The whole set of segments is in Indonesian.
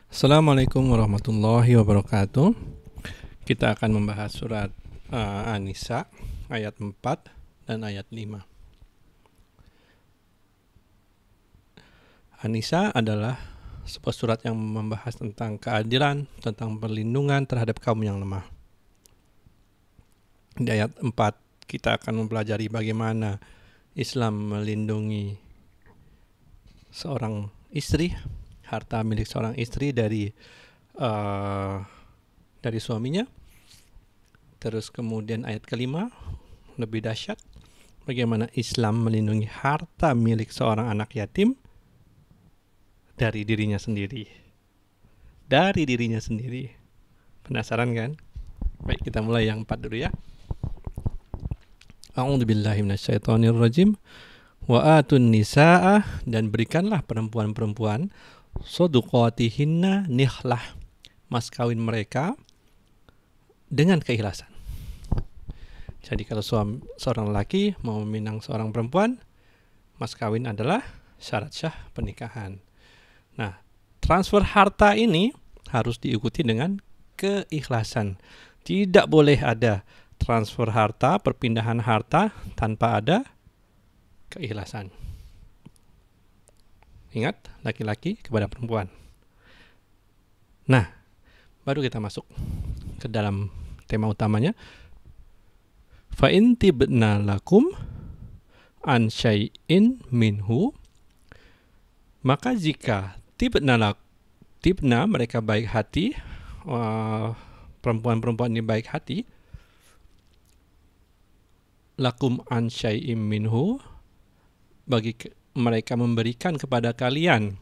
Assalamualaikum warahmatullahi wabarakatuh. Kita akan membahas surat An-Nisa ayat 4 dan ayat 5. An-Nisa adalah sebuah surat yang membahas tentang keadilan, tentang perlindungan terhadap kaum yang lemah. Di ayat 4 kita akan mempelajari bagaimana Islam melindungi seorang istri, harta milik seorang istri dari suaminya. Terus kemudian ayat kelima lebih dahsyat, bagaimana Islam melindungi harta milik seorang anak yatim dari dirinya sendiri. Dari dirinya sendiri. Penasaran kan? Baik, kita mulai yang 4 dulu ya. A'udzubillahi minasyaitonirrajim. Wa atun nisaa, dan berikanlah perempuan-perempuan soduqatihinna nihlah, mas kawin mereka dengan keikhlasan. Jadi kalau seorang lelaki mau meminang seorang perempuan, mas kawin adalah syarat sah pernikahan. Nah, transfer harta ini harus diikuti dengan keikhlasan. Tidak boleh ada transfer harta, perpindahan harta tanpa ada keikhlasan. Ingat, laki-laki kepada perempuan. Nah, baru kita masuk ke dalam tema utamanya. Fa in tibna lakum an syai'in minhu, maka jika tibna mereka baik hati, perempuan-perempuan ini baik hati, lakum an syai'in minhu, bagi mereka memberikan kepada kalian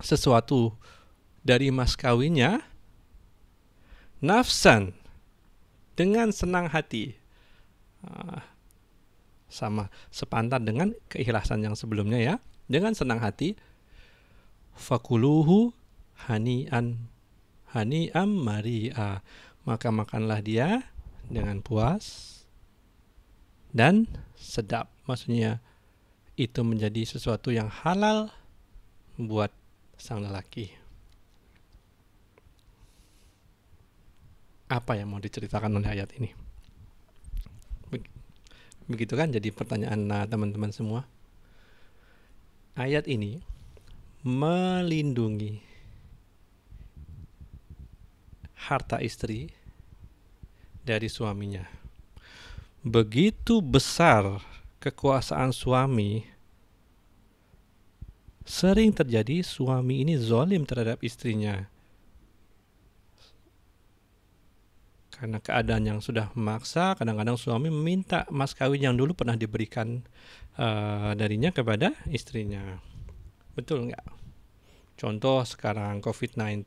sesuatu dari mas kawinnya, nafsan, dengan senang hati, sama sepantar dengan keikhlasan yang sebelumnya ya, dengan senang hati, fakuluhu hani'an mari'a, maka makanlah dia dengan puas dan sedap. Maksudnya itu menjadi sesuatu yang halal buat sang lelaki. Apa yang mau diceritakan oleh ayat ini? Begitu kan jadi pertanyaan teman-teman semua. Ayat ini melindungi harta istri dari suaminya. Begitu besar kekuasaan suami, sering terjadi suami ini zalim terhadap istrinya. Karena keadaan yang sudah memaksa, kadang-kadang suami meminta mas kawin yang dulu pernah diberikan darinya kepada istrinya. Betul nggak? Contoh sekarang COVID-19,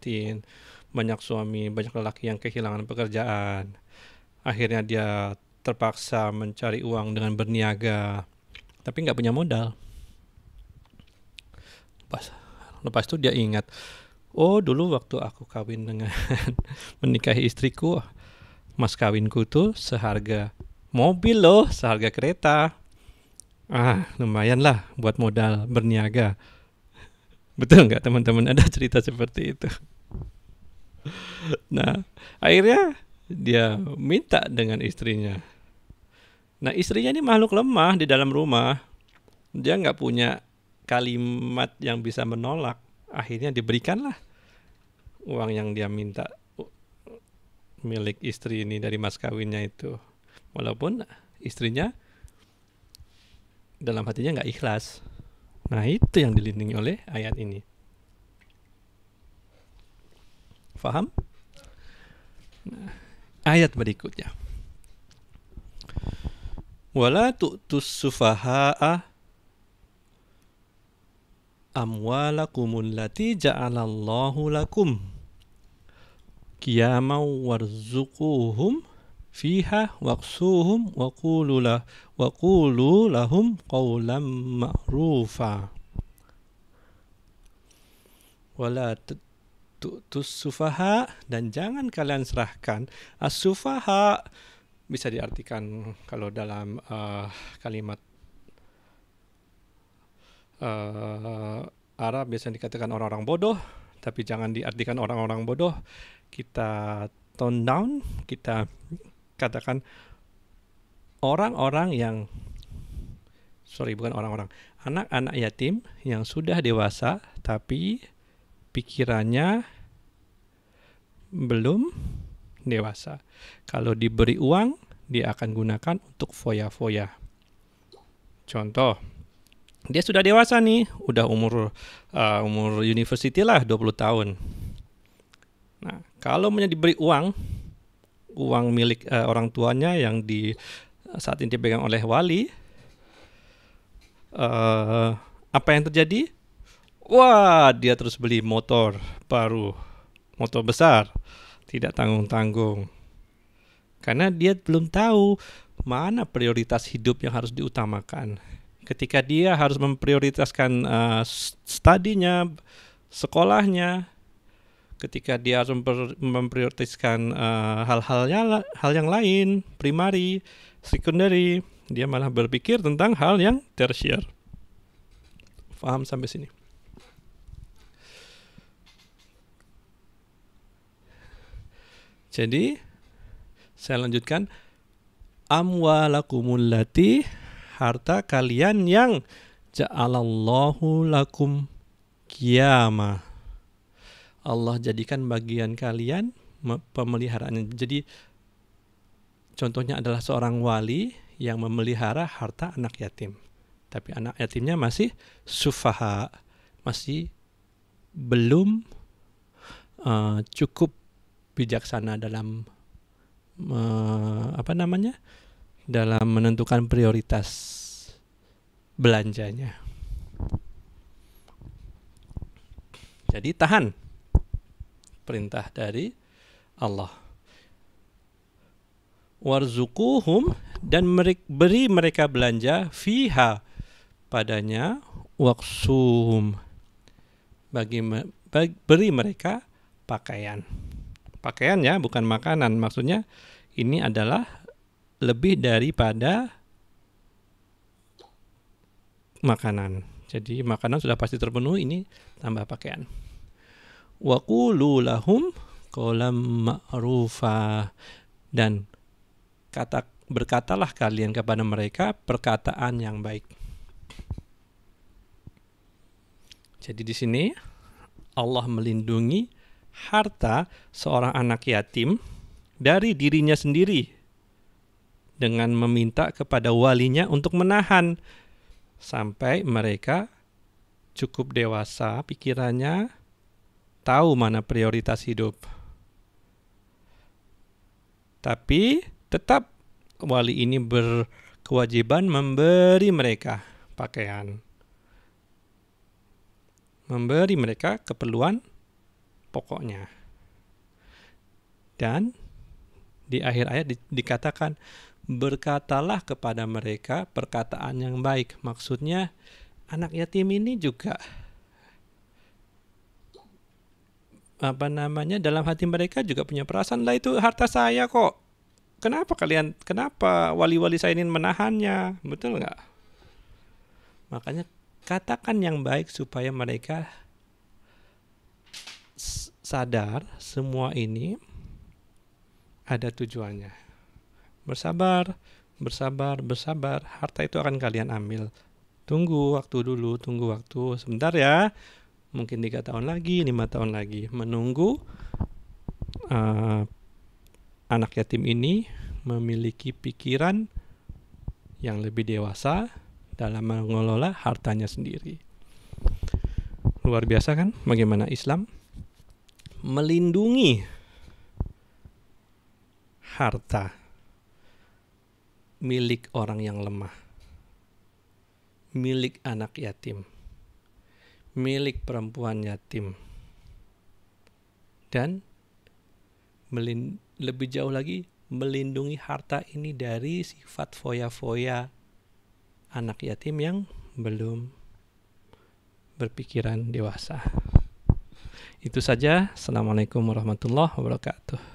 banyak lelaki yang kehilangan pekerjaan. Akhirnya dia terpaksa mencari uang dengan berniaga, tapi nggak punya modal. Lepas itu dia ingat, oh dulu waktu aku kawin dengan menikahi istriku, mas kawinku tuh seharga mobil loh, seharga kereta. Lumayan lah buat modal berniaga. Betul nggak teman-teman? Ada cerita seperti itu. Nah, akhirnya dia minta dengan istrinya. Nah, istrinya ini makhluk lemah di dalam rumah. Dia nggak punya kalimat yang bisa menolak. Akhirnya diberikanlah uang yang dia minta, milik istri ini dari mas kawinnya itu. Walaupun istrinya dalam hatinya nggak ikhlas. Nah, itu yang dilindungi oleh ayat ini. Faham? Nah, ayat berikutnya. Wala tu'tus sufaha'a amwalakumul lati ja'alallahu lakum qiyamau warzuquhum fiha waqsuhum wa qulu lahum qawlan ma'rufa. Wala tu'tus sufaha, dan jangan kalian serahkan. As-sufaha bisa diartikan kalau dalam kalimat Arab biasanya dikatakan orang-orang bodoh, tapi jangan diartikan orang-orang bodoh. Kita tone down, kita katakan orang-orang yang bukan orang-orang, anak-anak yatim yang sudah dewasa tapi pikirannya belum dewasa. Kalau diberi uang, dia akan gunakan untuk foya-foya. Contoh, dia sudah dewasa nih, udah umur university lah, 20 tahun. Nah, kalau diberi uang milik orang tuanya yang saat ini dipegang oleh wali, apa yang terjadi? Wah, dia terus beli motor baru, motor besar, tidak tanggung-tanggung. Karena dia belum tahu mana prioritas hidup yang harus diutamakan. Ketika dia harus memprioritaskan studinya, sekolahnya, ketika dia harus memprioritaskan hal yang lain, primary, secondary, dia malah berpikir tentang hal yang tertiary. Paham sampai sini? Jadi, saya lanjutkan. Amwalakumul lati, harta kalian yang ja'alallahu lakum qiyama. Allah jadikan bagian kalian pemeliharaannya. Jadi, contohnya adalah seorang wali yang memelihara harta anak yatim. Tapi anak yatimnya masih sufaha, masih belum cukup bijaksana dalam dalam menentukan prioritas belanjanya. Jadi tahan perintah dari Allah. Warzuquhum, dan beri mereka belanja fiha, padanya, waqsuhum, beri mereka pakaian. Pakaian ya, bukan makanan. Maksudnya ini adalah lebih daripada makanan. Jadi makanan sudah pasti terpenuhi, ini tambah pakaian. Wa qulu lahum qawlan ma'rufa, dan berkatalah kalian kepada mereka perkataan yang baik. Jadi di sini Allah melindungi harta seorang anak yatim dari dirinya sendiri dengan meminta kepada walinya untuk menahan sampai mereka cukup dewasa pikirannya, tahu mana prioritas hidup. Tapi tetap wali ini berkewajiban memberi mereka pakaian, memberi mereka keperluan pokoknya. Dan di akhir ayat dikatakan, berkatalah kepada mereka perkataan yang baik. Maksudnya anak yatim ini juga dalam hati mereka juga punya perasaan, lah itu harta saya kok. Kenapa wali-wali saya ini menahannya? Betul nggak? Makanya katakan yang baik supaya mereka sadar semua ini ada tujuannya. Bersabar, harta itu akan kalian ambil. Tunggu waktu, sebentar ya. Mungkin 3 tahun lagi, 5 tahun lagi. Menunggu anak yatim ini memiliki pikiran yang lebih dewasa dalam mengelola hartanya sendiri. Luar biasa kan bagaimana Islam melindungi harta milik orang yang lemah, milik anak yatim, milik perempuan yatim, dan lebih jauh lagi melindungi harta ini dari sifat foya-foya anak yatim yang belum berpikiran dewasa. Itu saja. Assalamualaikum warahmatullahi wabarakatuh.